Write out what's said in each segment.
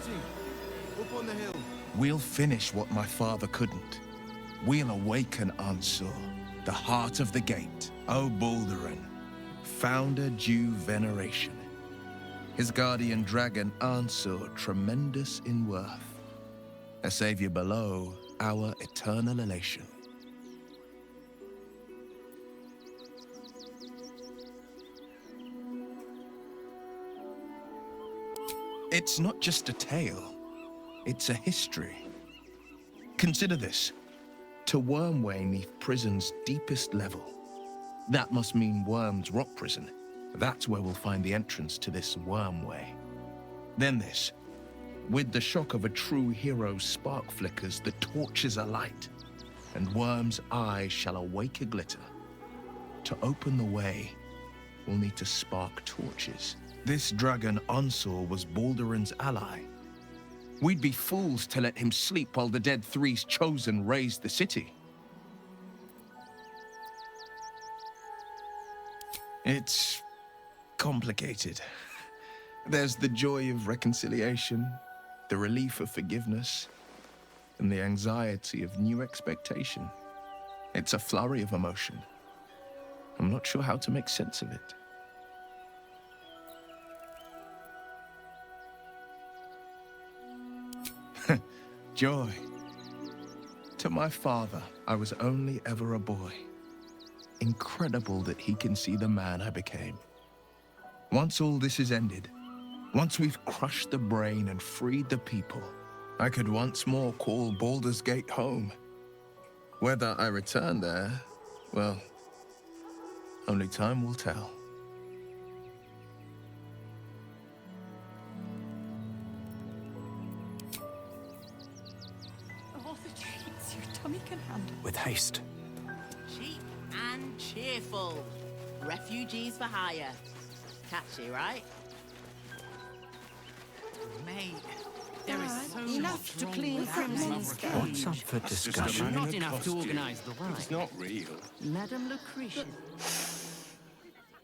city, up on the hill. We'll finish what my father couldn't. We'll awaken Ansur, the heart of the gate, O Baldurin, founder due veneration. His guardian dragon Ansur, tremendous in worth. A savior below, our eternal elation. It's not just a tale, it's a history. Consider this. To Wormway 'neath prison's deepest level. That must mean Worm's rock prison. That's where we'll find the entrance to this Wormway. Then this. With the shock of a true hero's spark flickers, the torches alight, and Worm's eyes shall awake a glitter. To open the way, we'll need to spark torches. This dragon Ansur was Baldurin's ally. We'd be fools to let him sleep while the Dead Three's chosen raised the city. It's complicated. There's the joy of reconciliation, the relief of forgiveness, and the anxiety of new expectation. It's a flurry of emotion. I'm not sure how to make sense of it. Joy. To my father, I was only ever a boy. Incredible that he can see the man I became. Once all this is ended, once we've crushed the brain and freed the people, I could once more call Baldur's Gate home. Whether I return there, well, only time will tell. Tummy can handle. With haste. Cheap and cheerful. Refugees for hire. Catchy, right? Mate, there is so enough much to wrong clean with Crimson's that What's up for discussion? Not enough to organise the ride. It's not real. Madame Lucretia.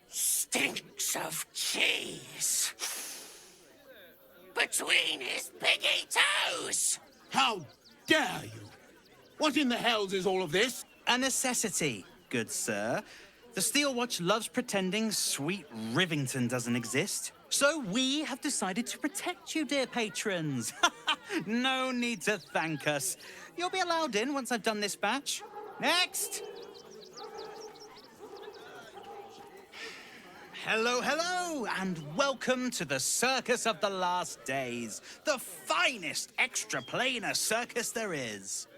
Stinks of cheese between his piggy toes. How dare you! What in the hells is all of this? A necessity, good sir. The Steel Watch loves pretending sweet Rivington doesn't exist. So we have decided to protect you, dear patrons. No need to thank us. You'll be allowed in once I've done this batch. Next! Hello, hello, and welcome to the Circus of the Last Days, the finest extra-planar circus there is.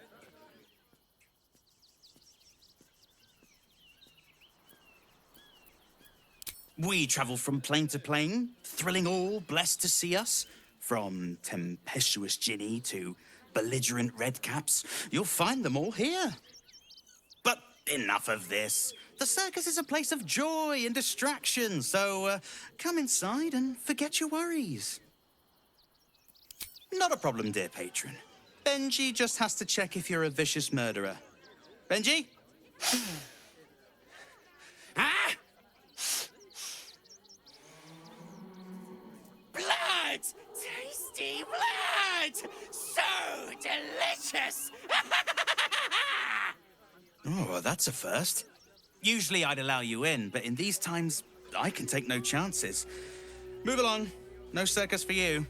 We travel from plane to plane, thrilling all blessed to see us. From tempestuous Ginny to belligerent redcaps, you'll find them all here. But enough of this. The circus is a place of joy and distraction, so come inside and forget your worries. Not a problem, dear patron. Benji just has to check if you're a vicious murderer. Benji? Ah! Blood! Tasty blood! So delicious! Oh, that's a first. Usually I'd allow you in, but in these times, I can take no chances. Move along. No circus for you.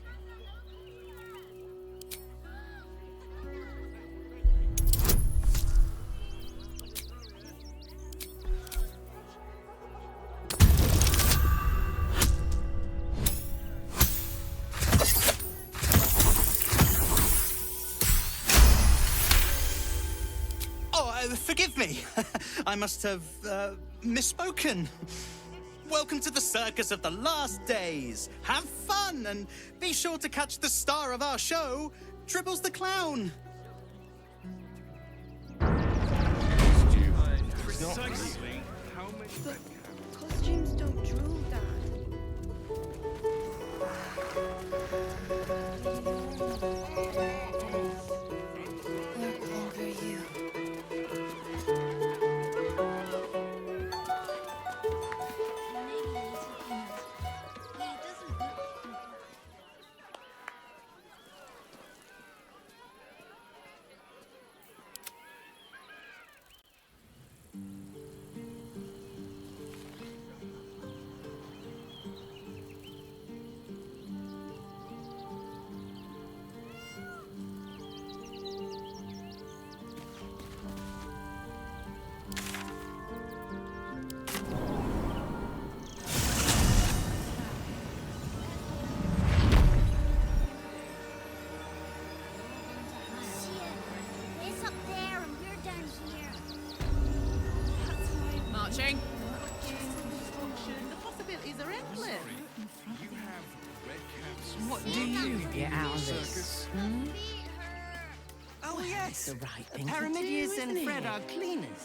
Forgive me. I must have misspoken. Welcome to the Circus of the Last Days. Have fun and be sure to catch the star of our show, Dribbles the Clown. Precisely. How many But costumes don't drool, Dad. Where are you? get out of this? Oh, yes. The right thing Paramidius to do, and isn't Fred it? are cleaners.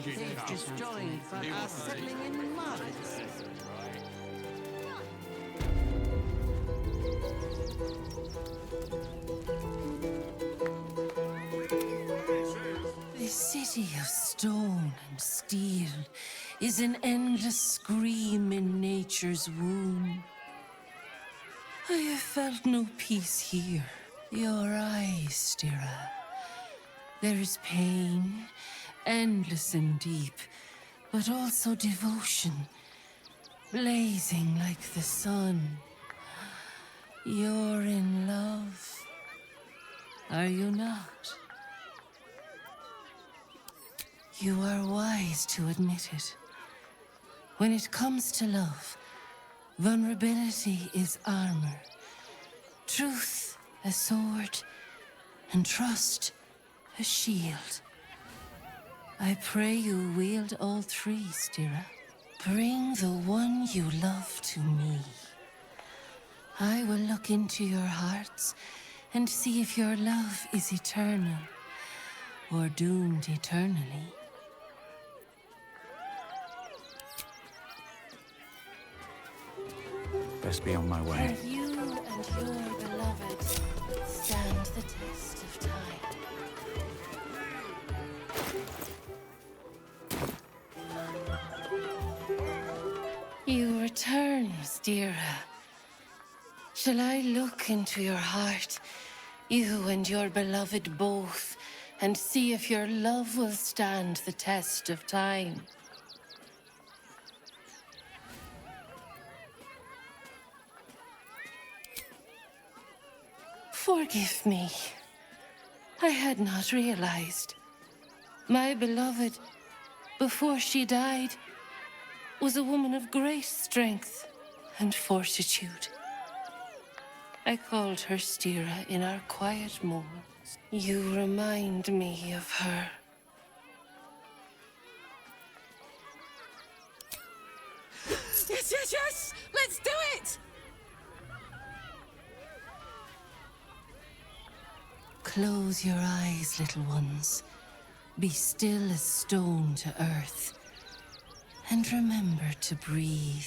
They've just joined, but are settling in marvelous. This city of stone and steel is an endless scream in nature's womb. I have felt no peace here. Your eyes, Stira. There is pain, endless and deep, but also devotion, blazing like the sun. You're in love, are you not? You are wise to admit it. When it comes to love, vulnerability is armor, truth a sword, and trust a shield. I pray you wield all three, Stira. Bring the one you love to me. I will look into your hearts and see if your love is eternal or doomed eternally. Best be on my way. And you and your beloved stand the test of time. You return, Stira. Shall I look into your heart, you and your beloved both, and see if your love will stand the test of time? Forgive me. I had not realized. My beloved, before she died, was a woman of great strength and fortitude. I called her Stira in our quiet moments. You remind me of her. Yes, yes, yes! Let's do it! Close your eyes, little ones. Be still as stone to earth. And remember to breathe.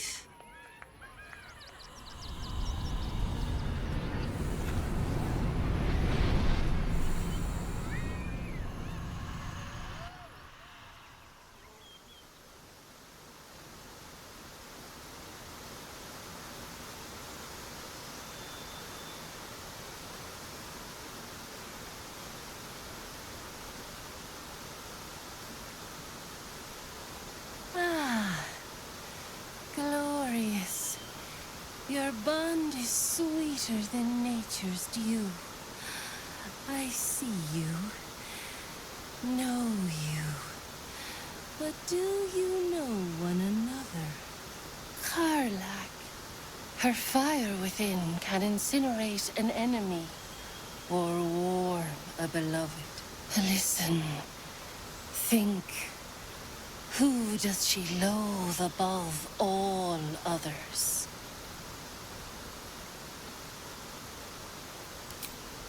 Glorious. Your bond is sweeter than nature's dew. I see you, know you. But do you know one another? Karlak. Her fire within can incinerate an enemy or warm a beloved. Listen. Think. Who does she loathe above all others?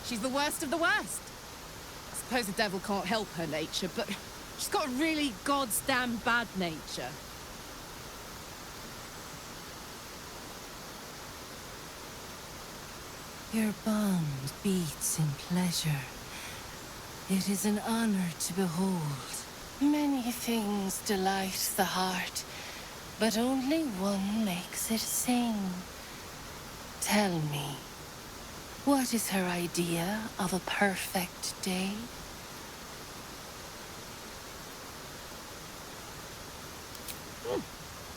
She's the worst of the worst. I suppose the devil can't help her nature, but she's got a really goddamn bad nature. Your bond beats in pleasure. It is an honor to behold. Many things delight the heart, but only one makes it sing. Tell me, what is her idea of a perfect day?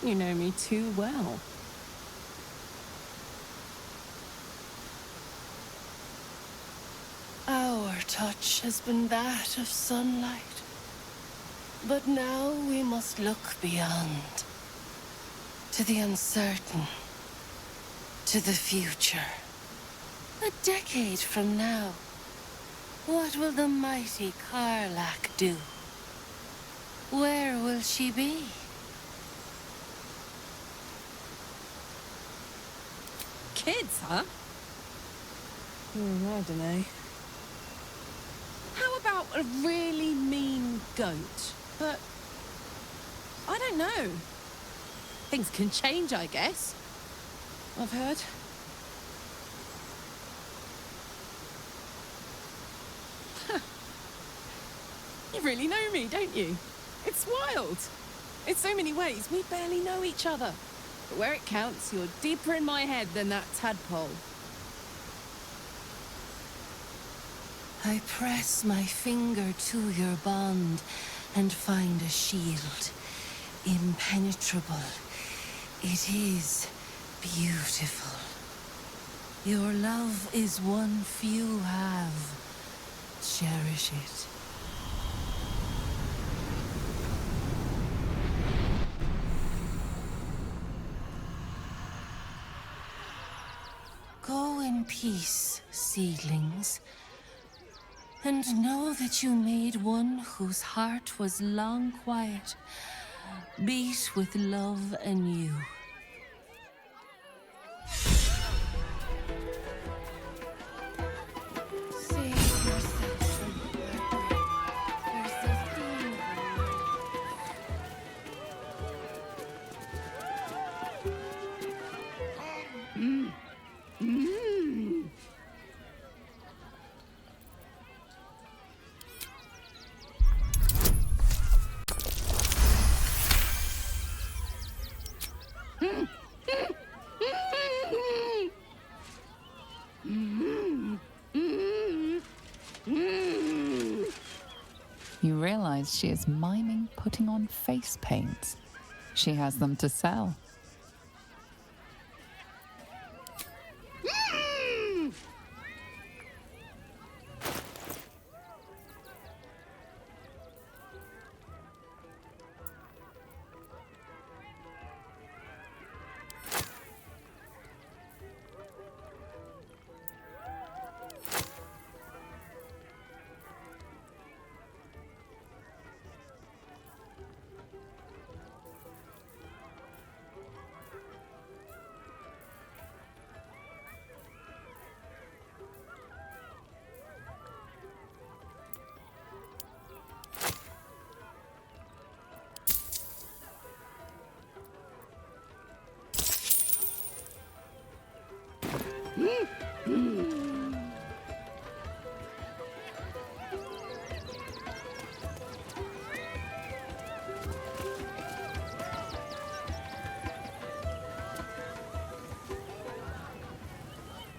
You know me too well. Our touch has been that of sunlight. But now we must look beyond. To the uncertain. To the future. A decade from now, what will the mighty Karlak do? Where will she be? Kids, huh? I don't know. How about a really mean goat? But I don't know. Things can change, I guess. I've heard. You really know me, don't you? It's wild. In so many ways, we barely know each other. But where it counts, you're deeper in my head than that tadpole. I press my finger to your bond and find a shield. Impenetrable. It is beautiful. Your love is one few have. Cherish it. Go in peace, seedlings. And know that you made one whose heart was long quiet, beat with love anew. Save yourself from heartbreak. There's a theme. You realize she is miming putting on face paints. She has them to sell.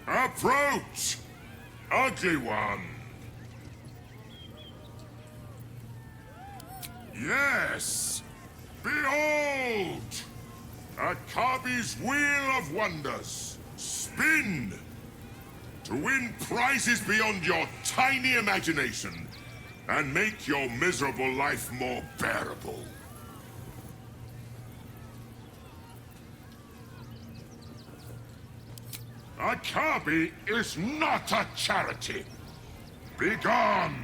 Approach, ugly one. Yes, behold, Akabi's Wheel of Wonders. Spin to win prizes beyond your tiny imagination and make your miserable life more bearable. Akabi is not a charity. Begone!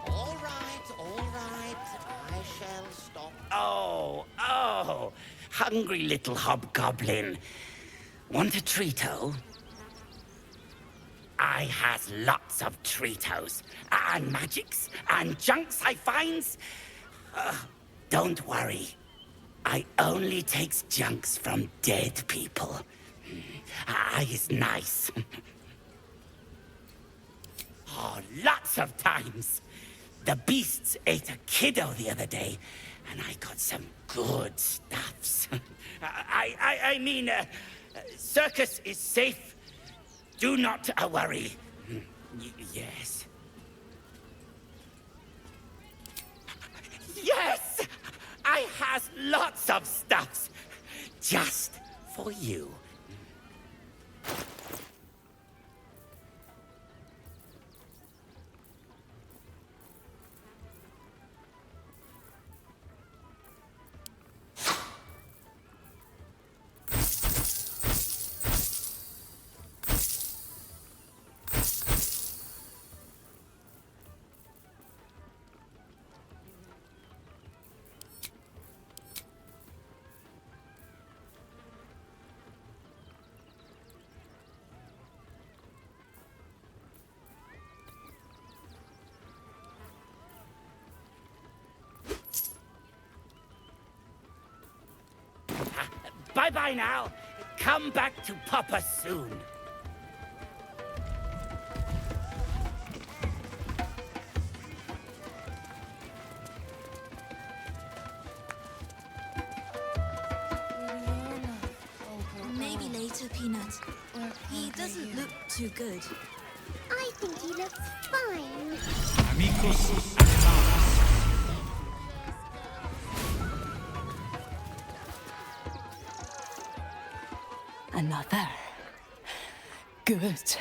All right, I shall stop. Oh, hungry little hobgoblin. Want a treato? I has lots of treatos, and magics, and junks I finds. Don't worry. I only takes junks from dead people. I is nice. Oh, lots of times. The beasts ate a kiddo the other day, and I got some good stuffs. I mean, circus is safe. Do not worry. Yes. Yes! I has lots of stuffs. Just for you. Bye-bye now. Come back to Papa soon. Maybe later, Peanut. He doesn't look too good. I think he looks fine. Another. Good.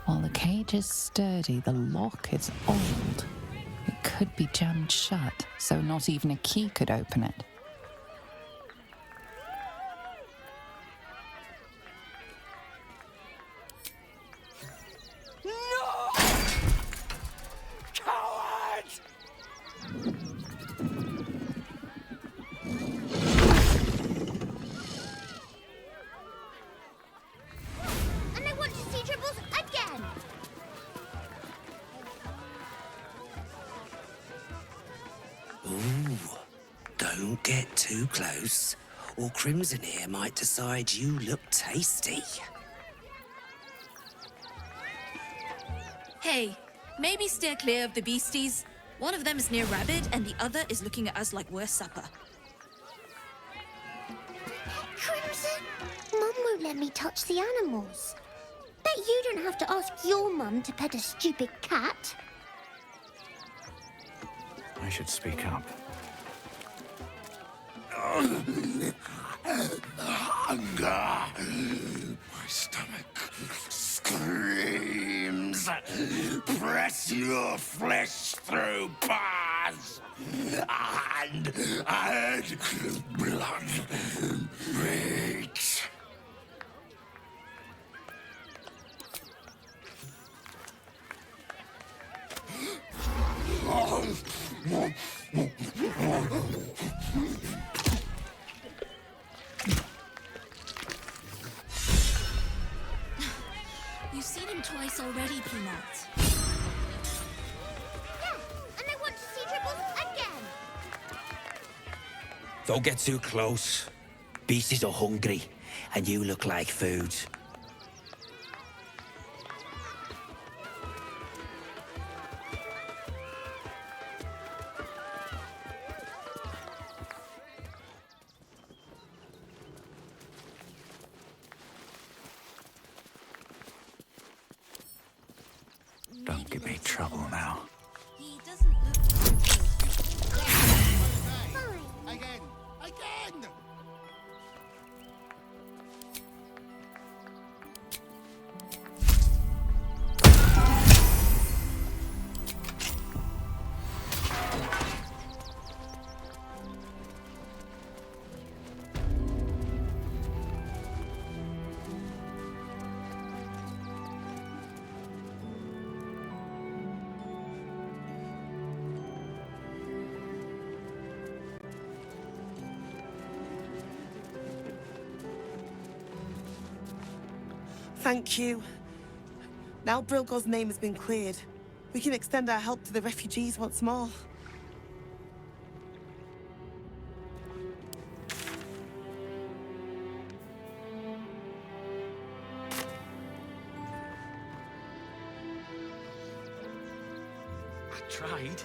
While the cage is sturdy, the lock is old. It could be jammed shut, so not even a key could open it. And I want to see Tribbles again. Ooh, don't get too close, or Crimson here might decide you look tasty. Hey, maybe steer clear of the beasties. One of them is near Rabbit, and the other is looking at us like we're supper. Crimson, Mum won't let me touch the animals. Bet you don't have to ask your mum to pet a stupid cat. I should speak up. Hunger. My stomach screams. Press your flesh through bars. And add blood beats. You've seen him twice already, Peanut. Yeah, and I want to see Tribbles again. Don't get too close. Beasties are hungry, and you look like food. Don't give me trouble now. He doesn't look too good. Fine. Again. Again! Thank you. Now Brilgor's name has been cleared, we can extend our help to the refugees once more. I tried.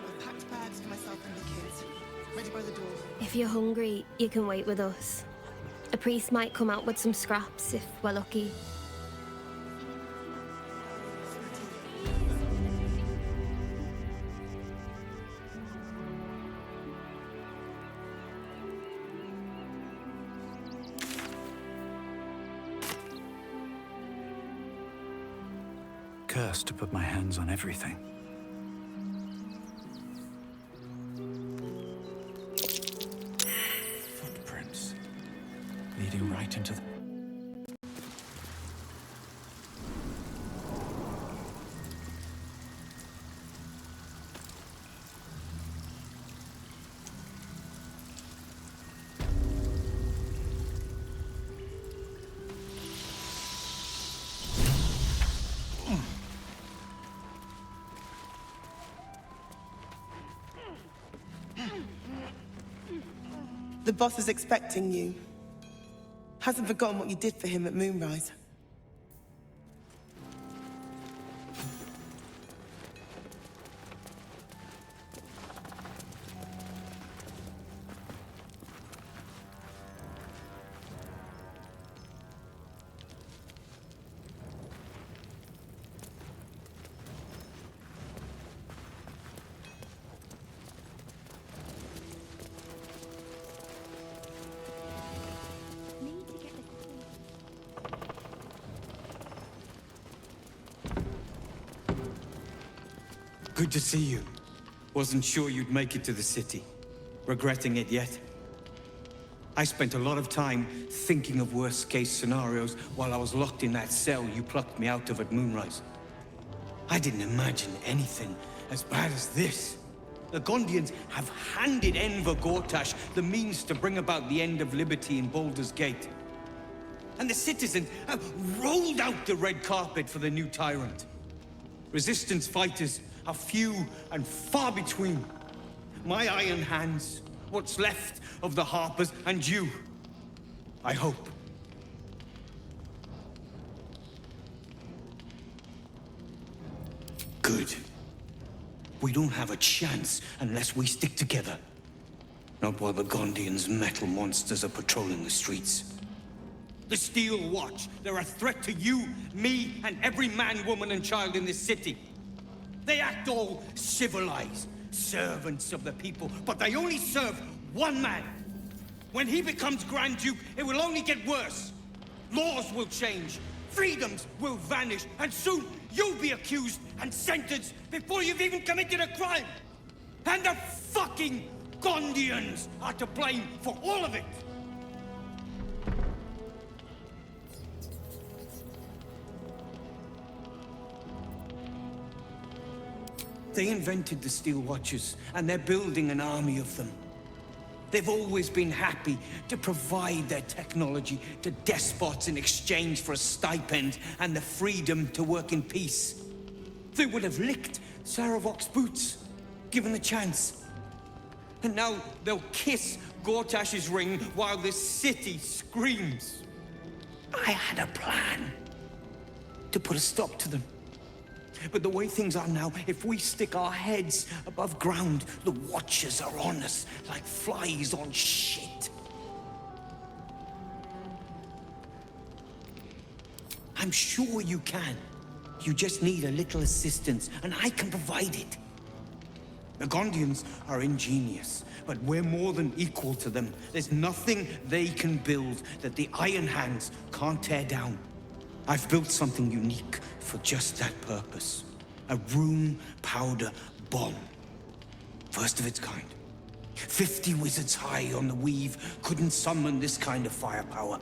I've packed bags for myself and the kids. Ready by the door. If you're hungry, you can wait with us. A priest might come out with some scraps if we're lucky. Cursed to put my hands on everything. Footprints leading right into the... The boss is expecting you. Hasn't forgotten what you did for him at Moonrise. Good to see you. Wasn't sure you'd make it to the city. Regretting it yet? I spent a lot of time thinking of worst-case scenarios while I was locked in that cell you plucked me out of at Moonrise. I didn't imagine anything as bad as this. The Gondians have handed Enver Gortash the means to bring about the end of liberty in Baldur's Gate. And the citizens have rolled out the red carpet for the new tyrant. Resistance fighters are few and far between. My iron hands, what's left of the Harpers, and you. I hope. Good. We don't have a chance unless we stick together. Not while the Gondians' metal monsters are patrolling the streets. The Steel Watch, they're a threat to you, me, and every man, woman, and child in this city. They act all civilized, servants of the people, but they only serve one man. When he becomes Grand Duke, it will only get worse. Laws will change, freedoms will vanish, and soon you'll be accused and sentenced before you've even committed a crime. And the fucking Gondians are to blame for all of it. They invented the Steel Watchers, and they're building an army of them. They've always been happy to provide their technology to despots in exchange for a stipend and the freedom to work in peace. They would have licked Saravok's boots, given the chance. And now they'll kiss Gortash's ring while this city screams. I had a plan to put a stop to them. But the way things are now, if we stick our heads above ground, the Watchers are on us like flies on shit. I'm sure you can. You just need a little assistance, and I can provide it. The Gondians are ingenious, but we're more than equal to them. There's nothing they can build that the Iron Hands can't tear down. I've built something unique for just that purpose. A room powder bomb. First of its kind. 50 wizards high on the weave couldn't summon this kind of firepower.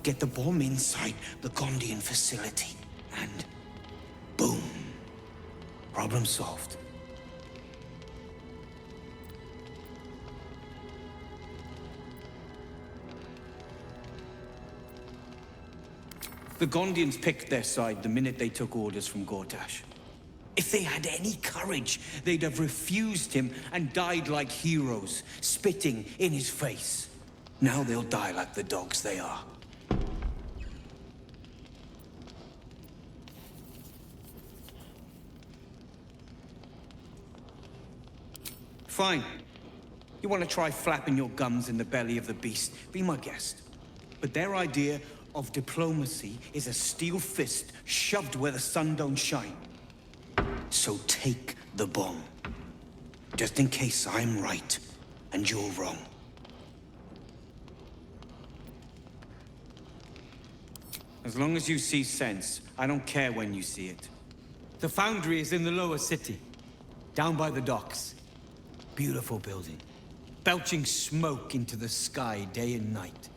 Get the bomb inside the Gondian facility, and boom. Problem solved. The Gondians picked their side the minute they took orders from Gortash. If they had any courage, they'd have refused him and died like heroes, spitting in his face. Now they'll die like the dogs they are. Fine. You want to try flapping your gums in the belly of the beast? Be my guest. But their idea of diplomacy is a steel fist shoved where the sun don't shine. So take the bomb. Just in case I'm right and you're wrong. As long as you see sense, I don't care when you see it. The foundry is in the lower city, down by the docks. Beautiful building, belching smoke into the sky day and night.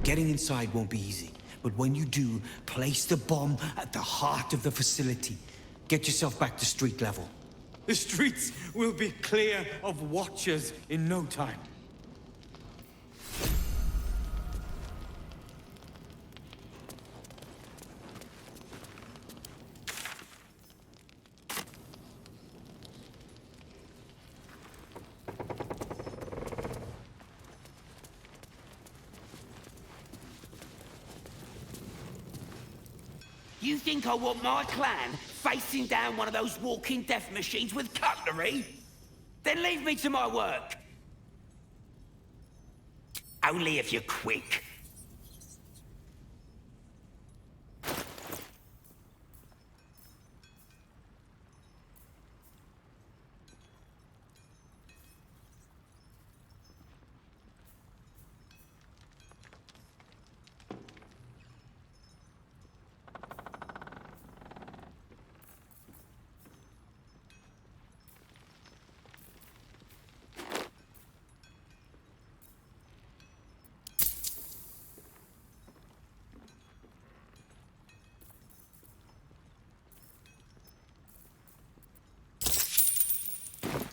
Getting inside won't be easy, but when you do, place the bomb at the heart of the facility. Get yourself back to street level. The streets will be clear of Watchers in no time. You think I want my clan facing down one of those walking death machines with cutlery? Then leave me to my work. Only if you're quick.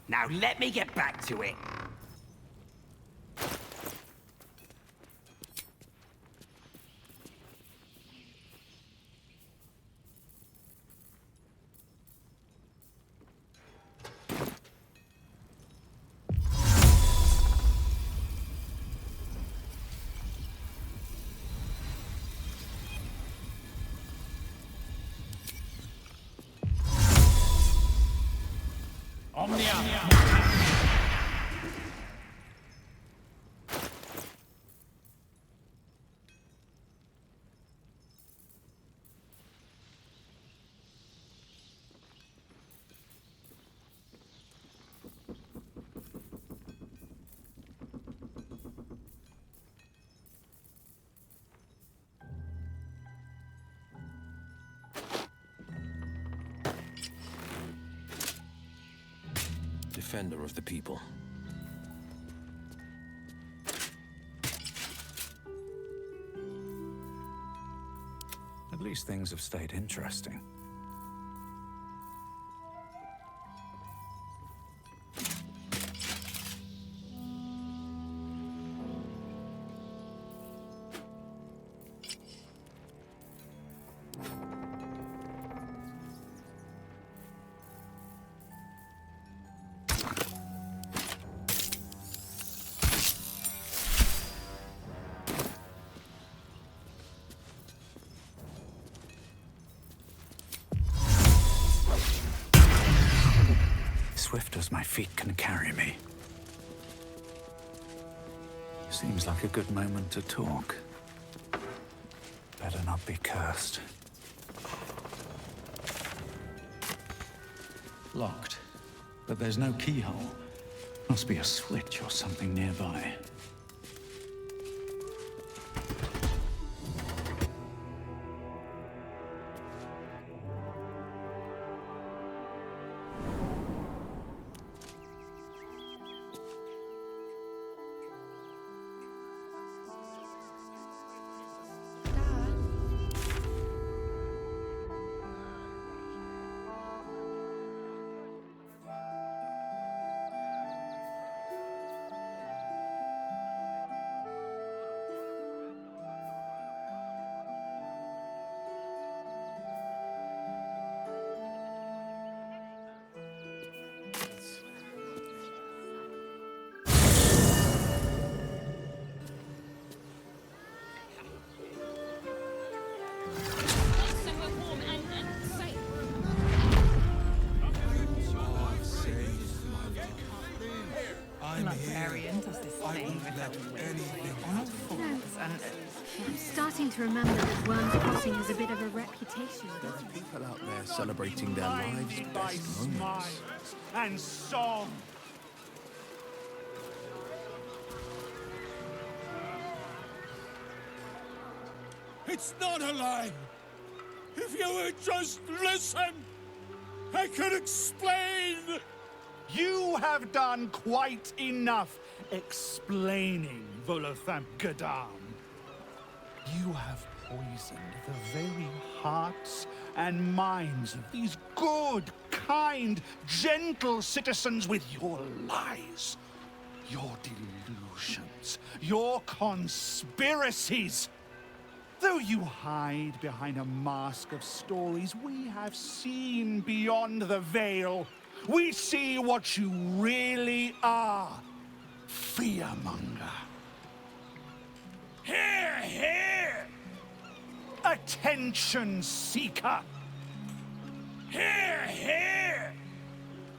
Now let me get back to it. Defender of the people. At least things have stayed interesting. Swift as my feet can carry me. Seems like a good moment to talk. Better not be cursed. Locked, but there's no keyhole. Must be a switch or something nearby. I'm starting to remember that Worm's Crossing has a bit of a reputation. There are people out there celebrating their lives' best moments. And song. It's not a lie. If you would just listen, I could explain. You have done quite enough explaining, Volothamp Gadam. You have poisoned the very hearts and minds of these good, kind, gentle citizens with your lies, your delusions, your conspiracies. Though you hide behind a mask of stories, we have seen beyond the veil. We see what you really are. Fearmonger. Here, here! A attention seeker. Here, here!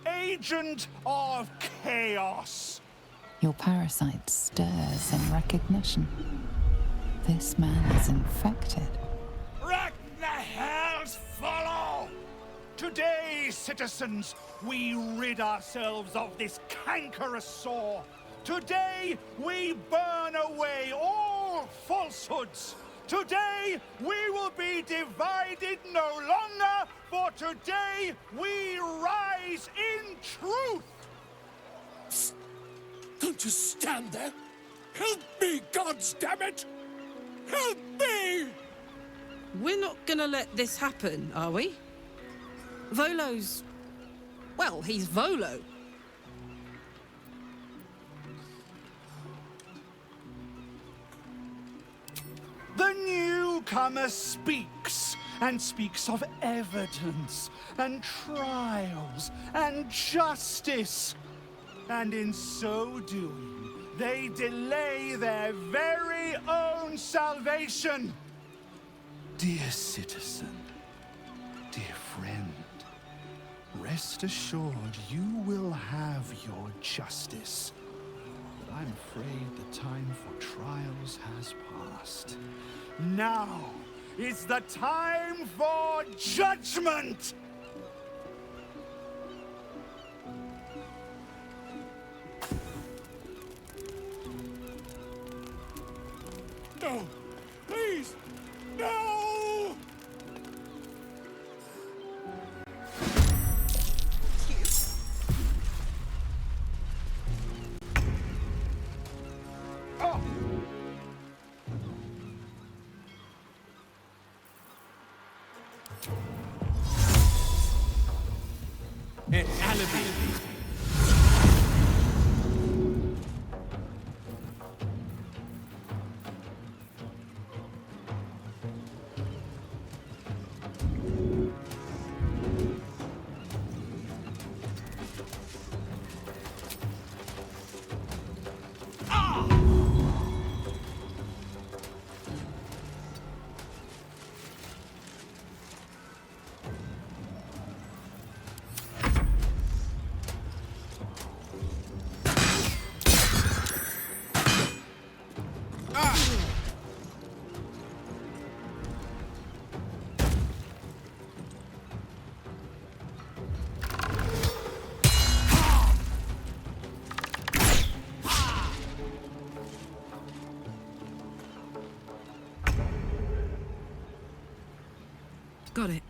Agent of chaos. Your parasite stirs in recognition. This man is infected. Let the hells follow! Today, citizens, we rid ourselves of this cankerous sore. Today, we burn away all falsehoods. Today, we will be divided no longer, for today, we rise in truth. Psst. Don't just stand there. Help me, goddammit! Help me! We're not gonna let this happen, are we? Volo's... well, he's Volo. The newcomer speaks, and speaks of evidence, and trials, and justice. And in so doing, they delay their very own salvation. Dear citizen, dear friend, rest assured you will have your justice. But I'm afraid the time for trials has passed. Now is the time for judgment! No! Please! No! Oh! It's alibi. Got it.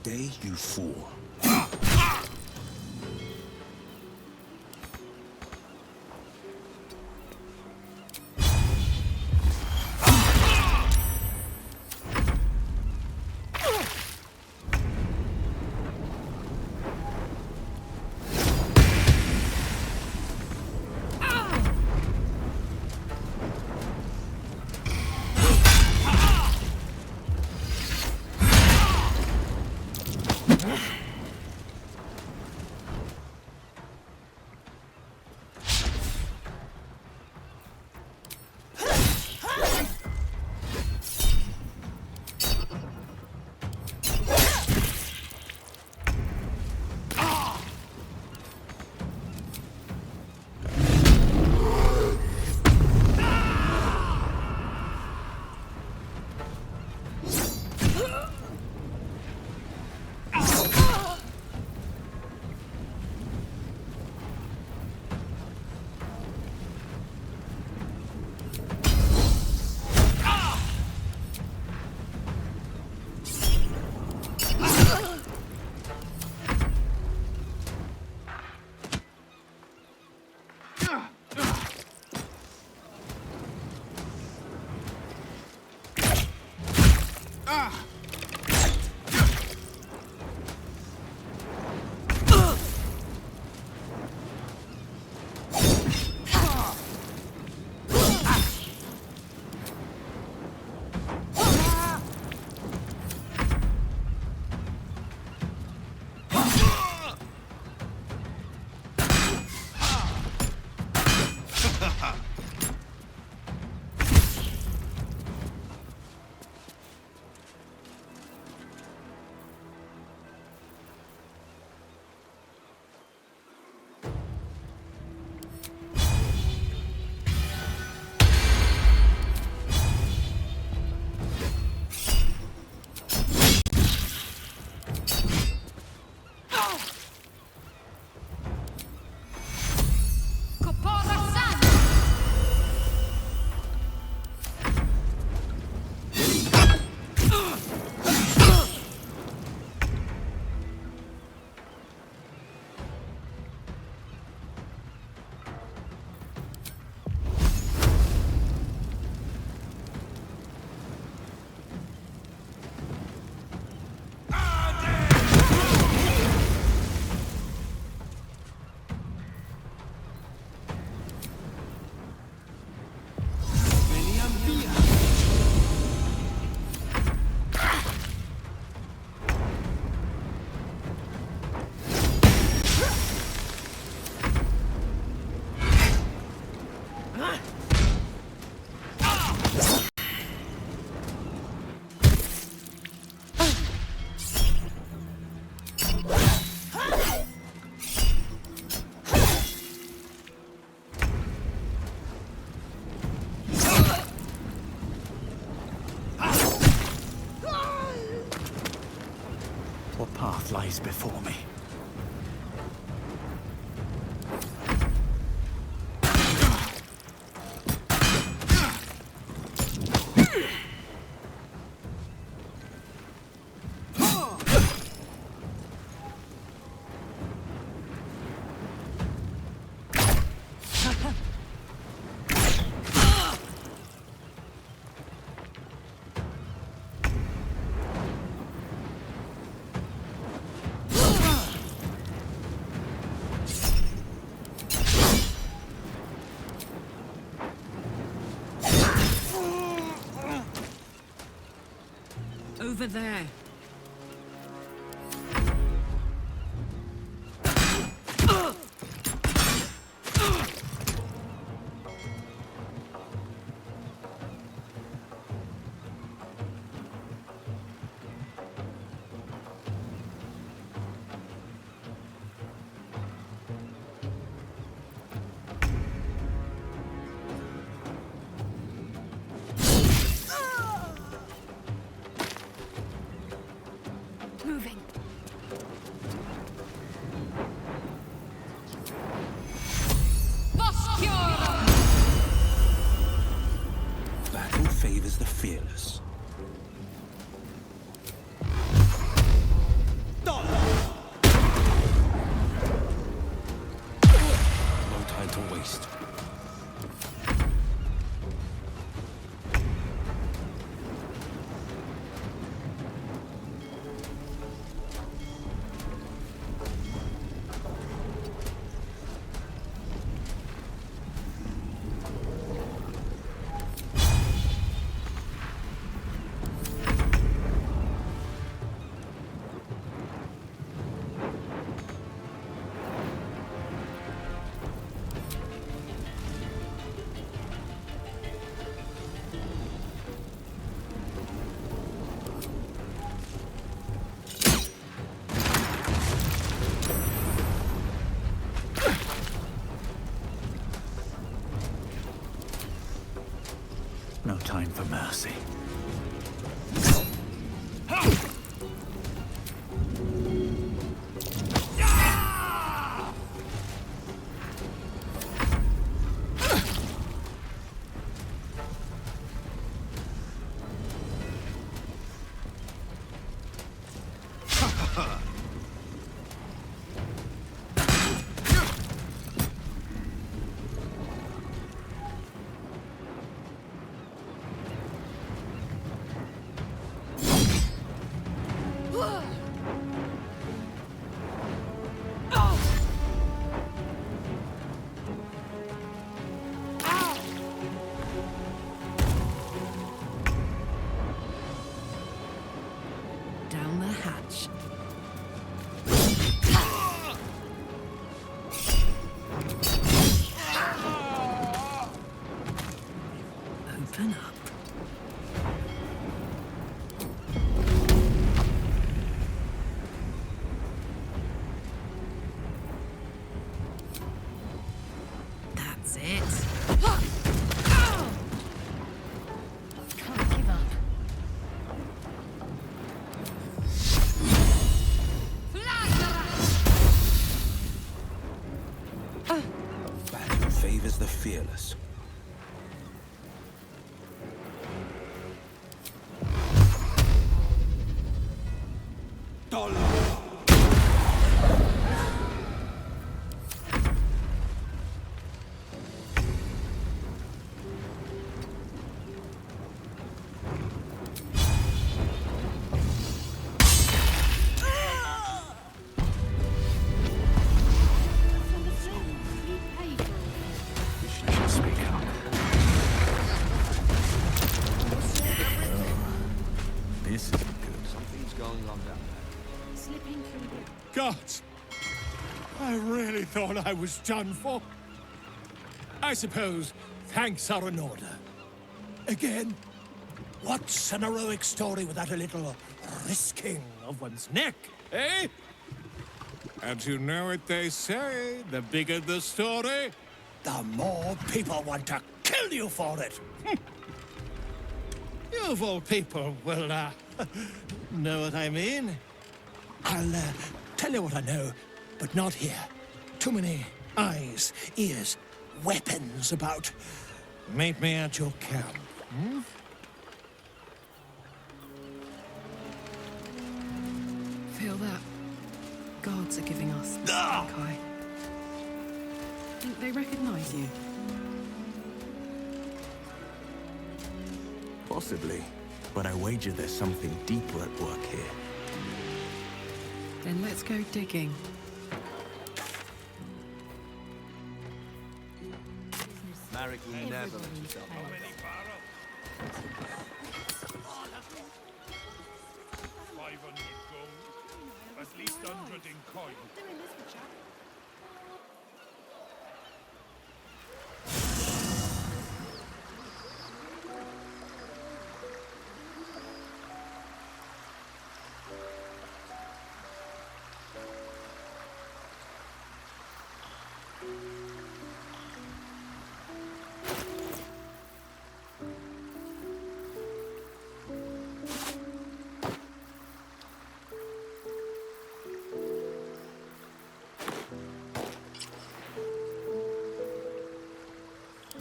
Today you fall. What path lies before me? Over there. Moving. Battle favors the fearless. No time to waste. No time for mercy. hatch. Open up. That's it. Can't give up. Battle favors the fearless. This isn't good. Something's going on down there. Slipping through the... Gods! I really thought I was done for. I suppose thanks are in order. Again, what's an heroic story without a little risking of one's neck, eh? And you know what they say, the bigger the story, the more people want to kill you for it. You of all people will, know what I mean. I'll, tell you what I know, but not here. Too many eyes, ears, weapons about. Meet me at your camp, hmm? Feel that? Gods are giving us the stink eye. Think they recognize you? Possibly, but I wager there's something deeper at work here. Then let's go digging. Marek will never let yourself out. 500 gold, at least 100 in coin.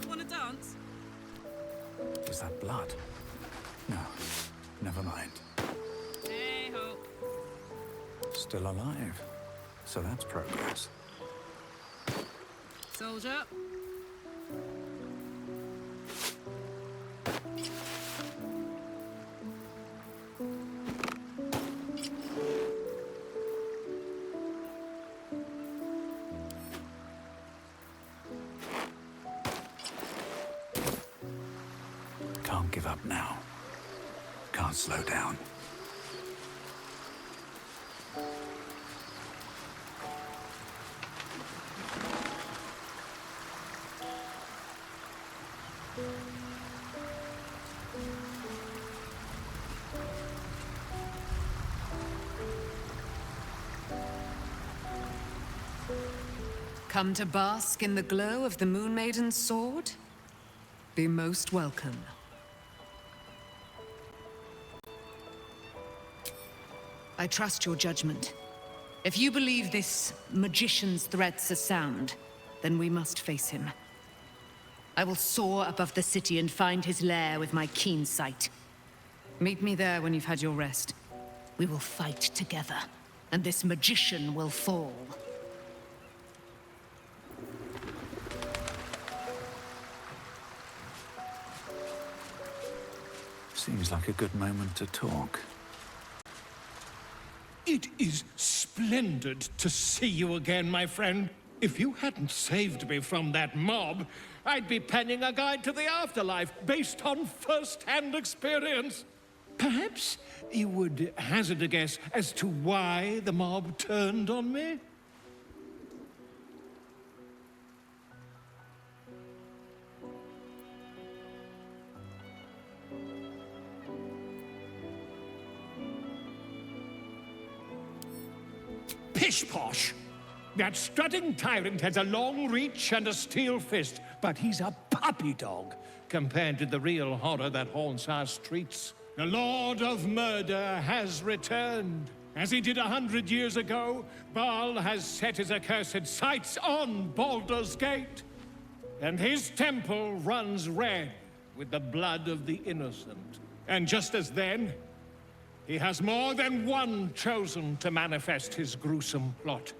Wanna dance? Was that blood? No, never mind. Hey ho. Still alive. So that's progress. Soldier. Can't give up now. Can't slow down. Come to bask in the glow of the Moon Maiden's sword? Be most welcome. I trust your judgment. If you believe this magician's threats are sound, then we must face him. I will soar above the city and find his lair with my keen sight. Meet me there when you've had your rest. We will fight together, and this magician will fall. Seems like a good moment to talk. It is splendid to see you again, my friend. If you hadn't saved me from that mob, I'd be penning a guide to the afterlife based on first-hand experience. Perhaps you would hazard a guess as to why the mob turned on me? Pish-posh! That strutting tyrant has a long reach and a steel fist, but he's a puppy dog compared to the real horror that haunts our streets. The Lord of Murder has returned. As he did 100 years ago, Baal has set his accursed sights on Baldur's Gate. And his temple runs red with the blood of the innocent. And just as then, he has more than one chosen to manifest his gruesome plot.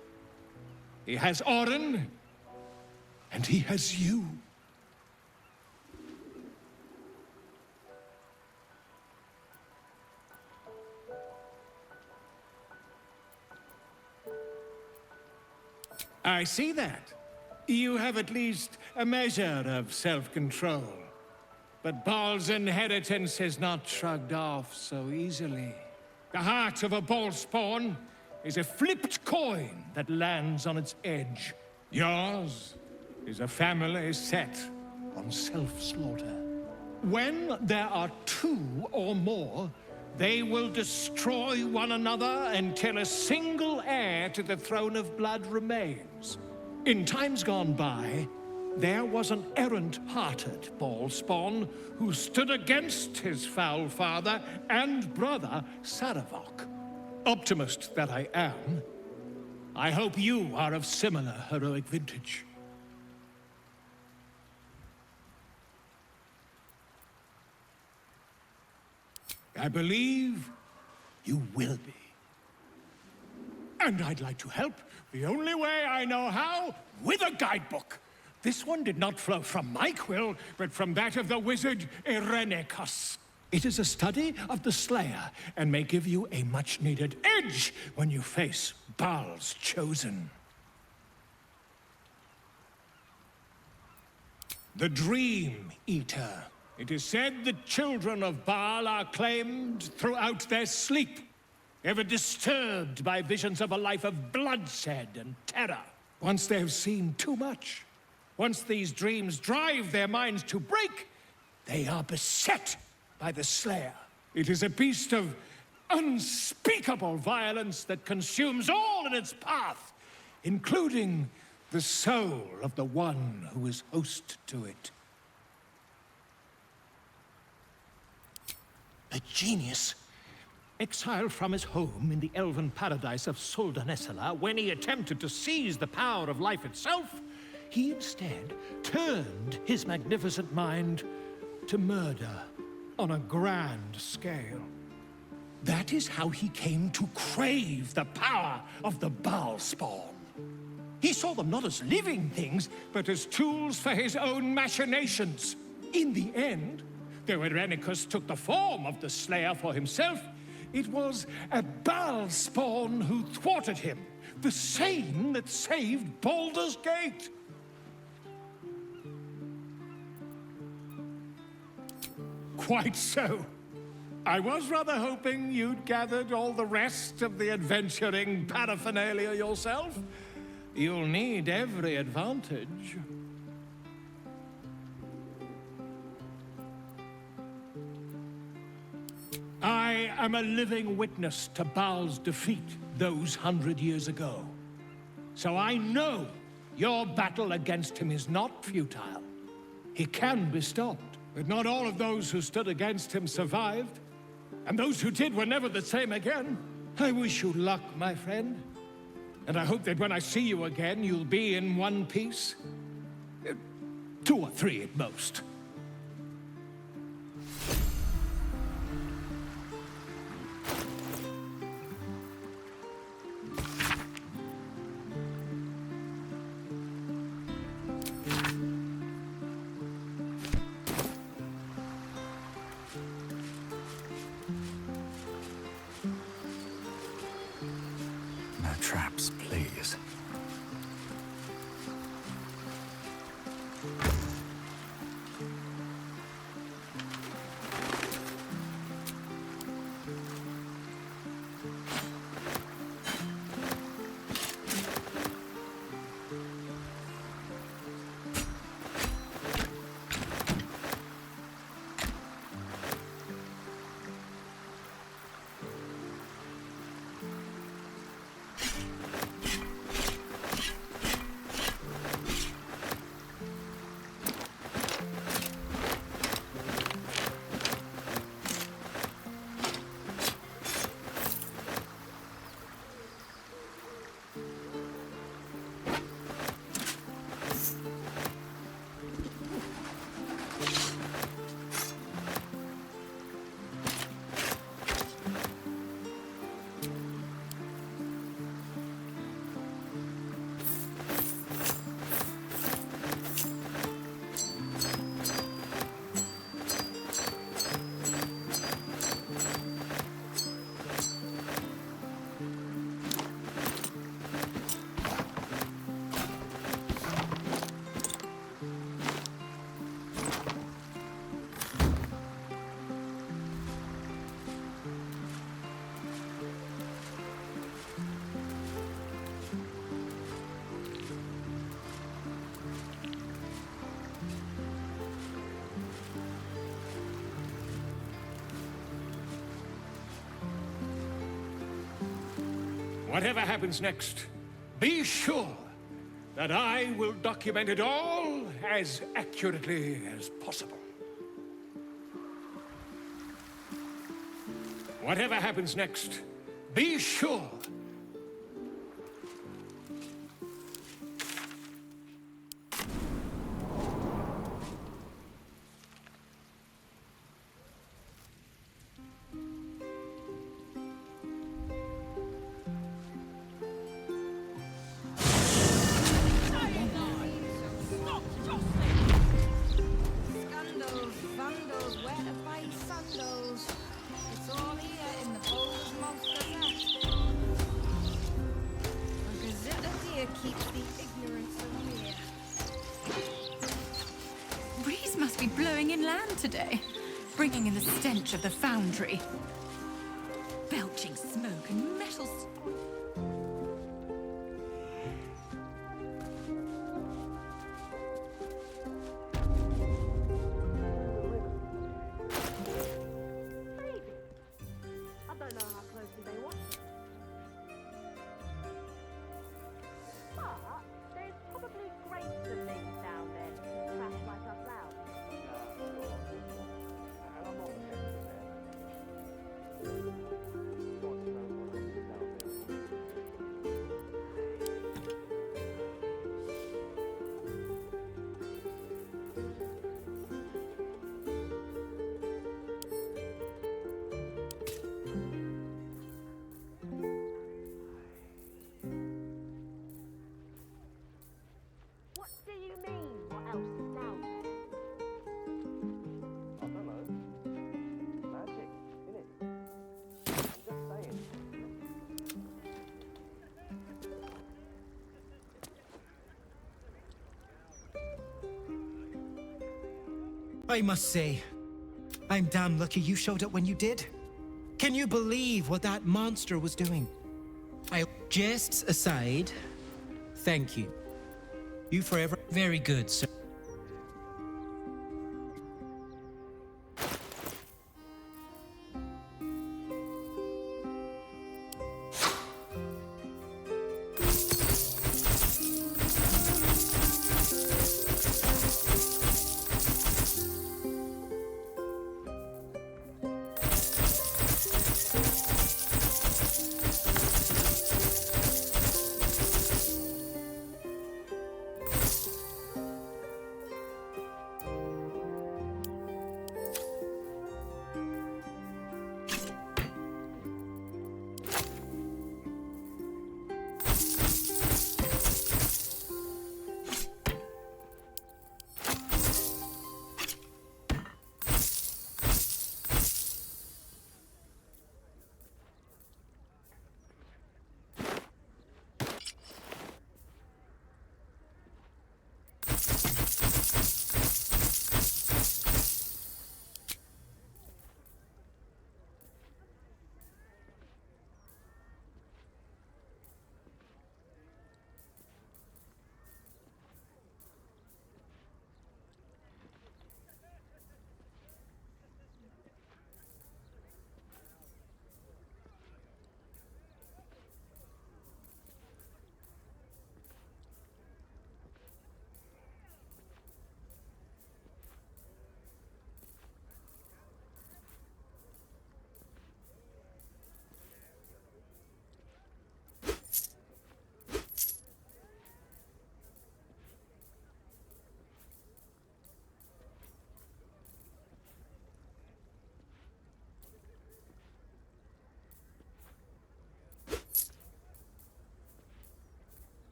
He has Orin, and he has you. I see that. You have at least a measure of self-control. But Baal's inheritance is not shrugged off so easily. The heart of a Ballspawn is a flipped coin that lands on its edge. Yours is a family set on self-slaughter. When there are two or more, they will destroy one another until a single heir to the throne of blood remains. In times gone by, there was an errant-hearted Ballspawn who stood against his foul father and brother, Saravok. Optimist that I am, I hope you are of similar heroic vintage. I believe you will be. And I'd like to help the only way I know how, with a guidebook. This one did not flow from my quill, but from that of the wizard Irenicus. It is a study of the Slayer, and may give you a much-needed edge when you face Baal's chosen. The Dream Eater. It is said the children of Baal are claimed throughout their sleep, ever disturbed by visions of a life of bloodshed and terror. Once they have seen too much, once these dreams drive their minds to break, they are beset by the Slayer. It is a beast of unspeakable violence that consumes all in its path, including the soul of the one who is host to it. A genius, exiled from his home in the elven paradise of Soldanessala, when he attempted to seize the power of life itself, he instead turned his magnificent mind to murder on a grand scale. That is how he came to crave the power of the Baalspawn. He saw them not as living things, but as tools for his own machinations. In the end, though Irenicus took the form of the Slayer for himself, it was a Baalspawn who thwarted him, the same that saved Baldur's Gate. Quite so. I was rather hoping you'd gathered all the rest of the adventuring paraphernalia yourself. You'll need every advantage. I am a living witness to Baal's defeat those 100 years ago. So I know your battle against him is not futile. He can be stopped, but not all of those who stood against him survived. And those who did were never the same again. I wish you luck, my friend. And I hope that when I see you again, you'll be in one piece. 2 or 3 at most. No traps, please. Whatever happens next, be sure that I will document it all as accurately as possible. Whatever happens next, be sure. Scandals, vandals, where to find sandals. It's all here in the Bouldur's Monster Nest. A gazette of deer keeps the ignorance away. Breeze must be blowing inland today, bringing in the stench of the foundry. Belching smoke and metal. I don't know how closely they watch. But there's probably grapes and things down there to keep trash like us out. What do you mean? What else is down there? I don't know. Magic, innit? I'm just saying. I must say, I'm damn lucky you showed up when you did. Can you believe what that monster was doing? Jests aside, thank you. You forever very good, sir.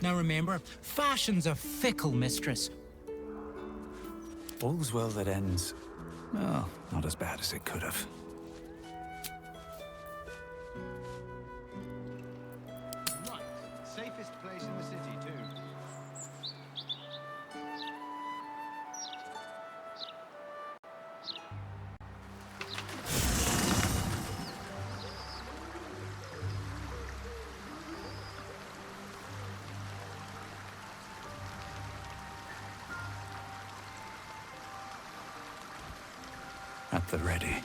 Now remember, fashion's a fickle mistress. All's well that ends. Well, not as bad as it could have. Right. Safest place in the city, too. At the ready.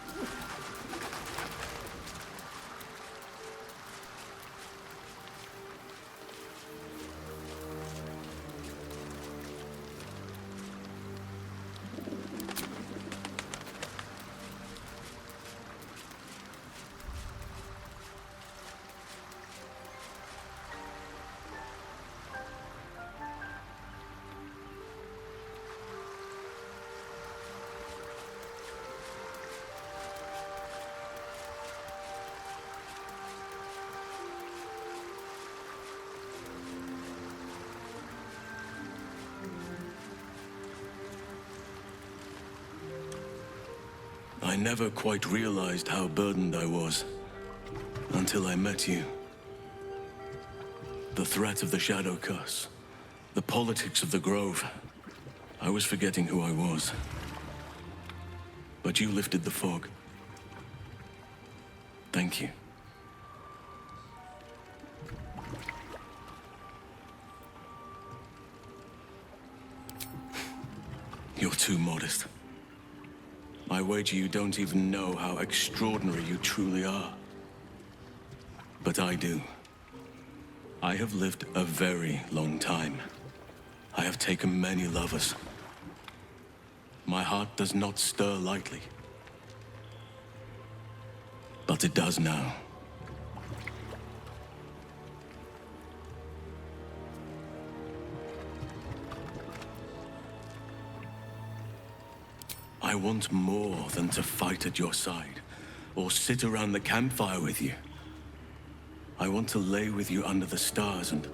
I never quite realized how burdened I was until I met you. The threat of the Shadow Curse, the politics of the Grove. I was forgetting who I was. But you lifted the fog. Thank you. You're too modest. I wager you don't even know how extraordinary you truly are. But I do. I have lived a very long time. I have taken many lovers. My heart does not stir lightly. But it does now. I want more than to fight at your side, or sit around the campfire with you. I want to lay with you under the stars and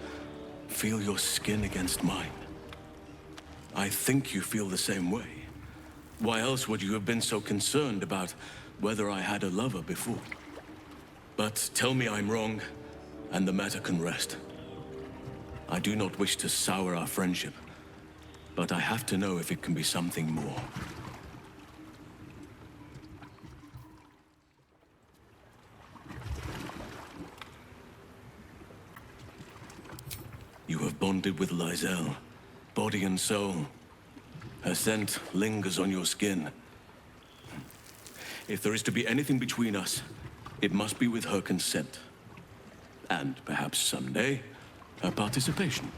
feel your skin against mine. I think you feel the same way. Why else would you have been so concerned about whether I had a lover before? But tell me I'm wrong, and the matter can rest. I do not wish to sour our friendship, but I have to know if it can be something more. You have bonded with Lizelle, body and soul. Her scent lingers on your skin. If there is to be anything between us, it must be with her consent. And perhaps someday, her participation.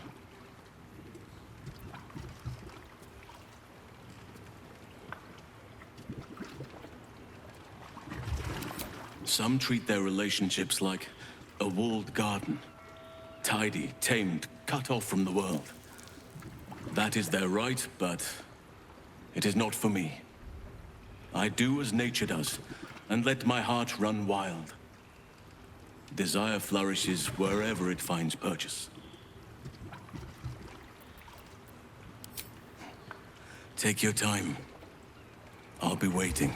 Some treat their relationships like a walled garden. Tidy, tamed, cut off from the world. That is their right, but it is not for me. I do as nature does, and let my heart run wild. Desire flourishes wherever it finds purchase. Take your time. I'll be waiting.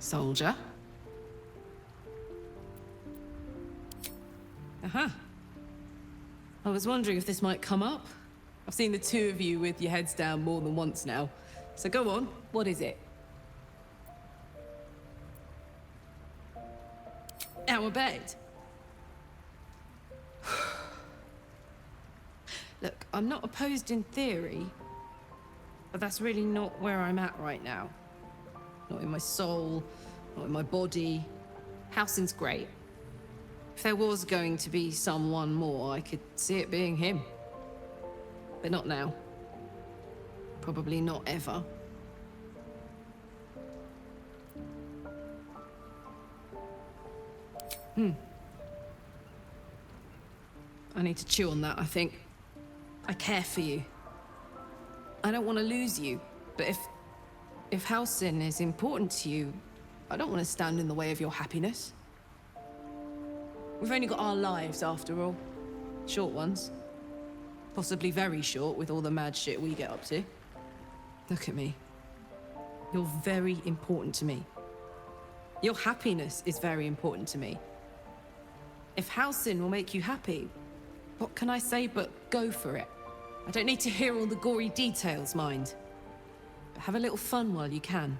Soldier. Uh-huh. I was wondering if this might come up. I've seen the two of you with your heads down more than once now. So go on, what is it? Our bed. Look, I'm not opposed in theory, but that's really not where I'm at right now. Not in my soul, not in my body. Halsin's great. If there was going to be someone more, I could see it being him. But not now. Probably not ever. I need to chew on that, I think. I care for you. I don't want to lose you, but if Halsin is important to you, I don't want to stand in the way of your happiness. We've only got our lives, after all. Short ones. Possibly very short with all the mad shit we get up to. Look at me. You're very important to me. Your happiness is very important to me. If Halsin will make you happy, what can I say but go for it? I don't need to hear all the gory details, mind. But have a little fun while you can.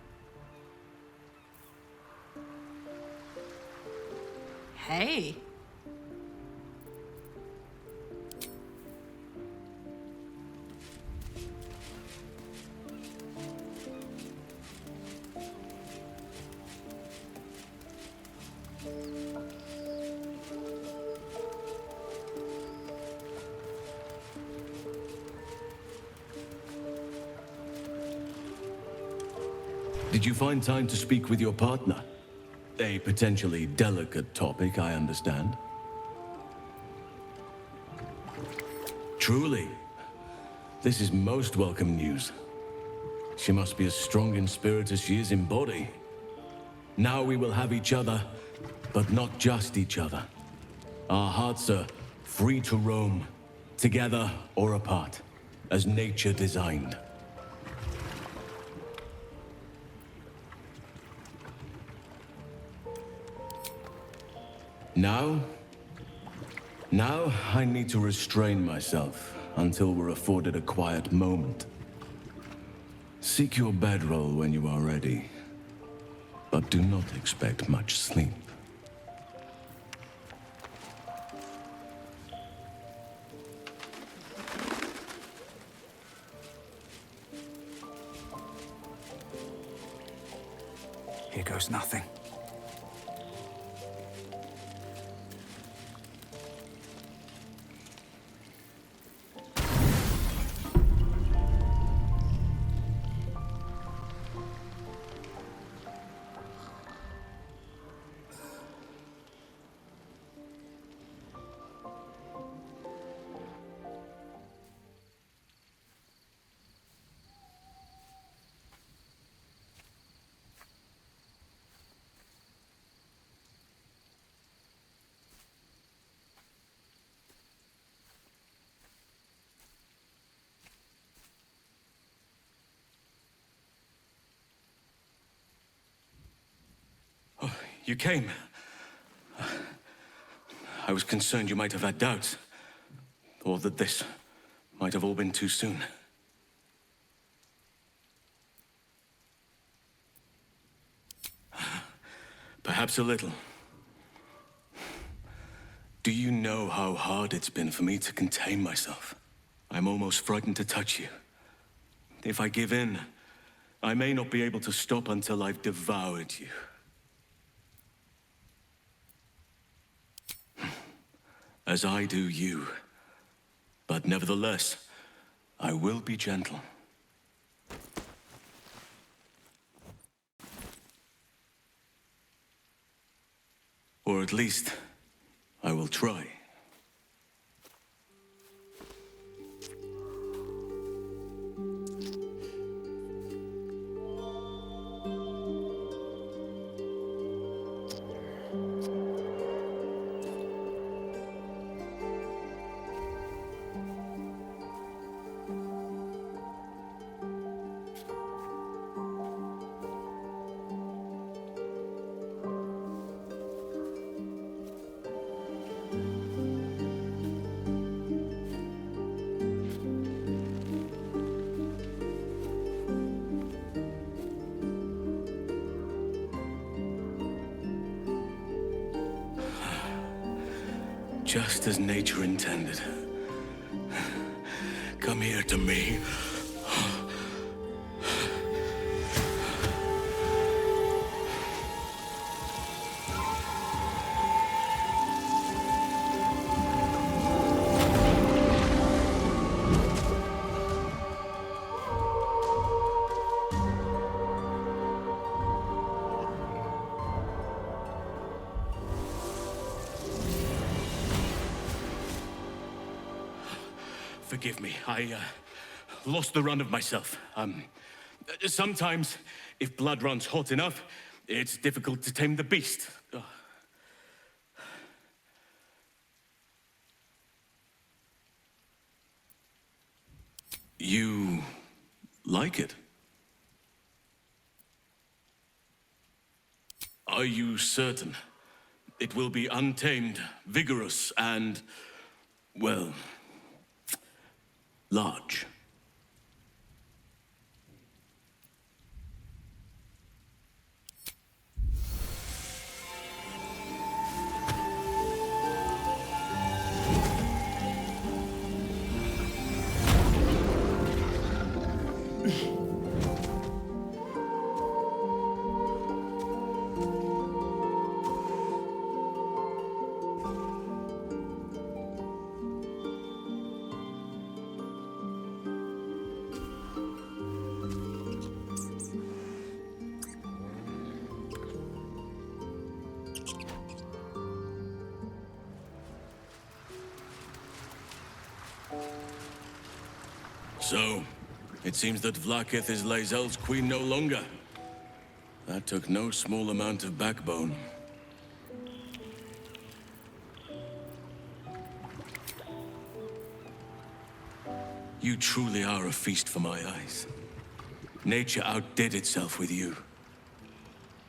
Hey. Did you find time to speak with your partner? A potentially delicate topic, I understand. Truly. This is most welcome news. She must be as strong in spirit as she is in body. Now we will have each other, but not just each other. Our hearts are free to roam, together or apart, as nature designed. Now I need to restrain myself until we're afforded a quiet moment. Seek your bedroll when you are ready, but do not expect much sleep. Here goes nothing. You came. I was concerned you might have had doubts, or that this might have all been too soon. Perhaps a little. Do you know how hard it's been for me to contain myself? I'm almost frightened to touch you. If I give in, I may not be able to stop until I've devoured you. As I do you. But nevertheless, I will be gentle. Or at least, I will try. Just as nature intended. Come here to me. Forgive me. I lost the run of myself. Sometimes, if blood runs hot enough, it's difficult to tame the beast. Ugh. You like it? Are you certain? It will be untamed, vigorous, and, well, large. So, it seems that Vlaakith is Lae'zel's queen no longer. That took no small amount of backbone. You truly are a feast for my eyes. Nature outdid itself with you.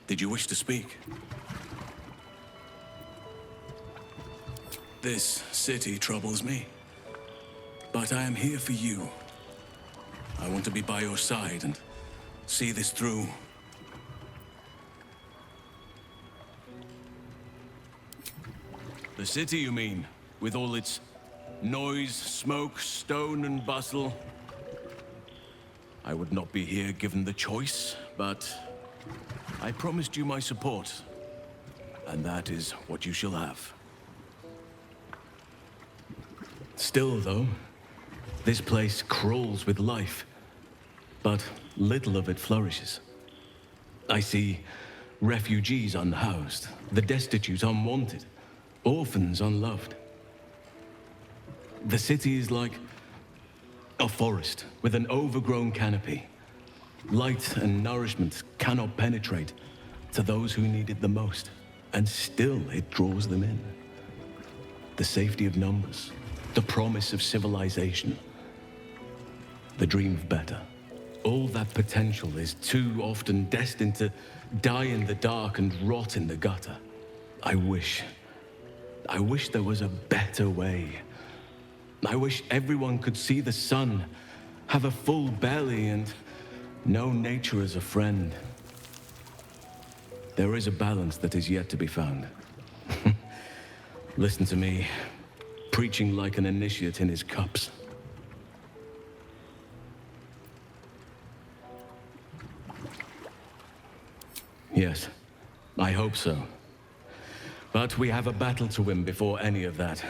Did you wish to speak? This city troubles me. But I am here for you. I want to be by your side and see this through. The city, you mean? With all its noise, smoke, stone, and bustle? I would not be here given the choice, but I promised you my support. And that is what you shall have. Still, though, this place crawls with life, but little of it flourishes. I see refugees unhoused, the destitute unwanted, orphans unloved. The city is like a forest with an overgrown canopy. Light and nourishment cannot penetrate to those who need it the most, and still it draws them in. The safety of numbers, the promise of civilization, the dream of better. All that potential is too often destined to die in the dark and rot in the gutter. I wish there was a better way. I wish everyone could see the sun, have a full belly, and know nature as a friend. There is a balance that is yet to be found. Listen to me, preaching like an initiate in his cups. Yes, I hope so. But we have a battle to win before any of that.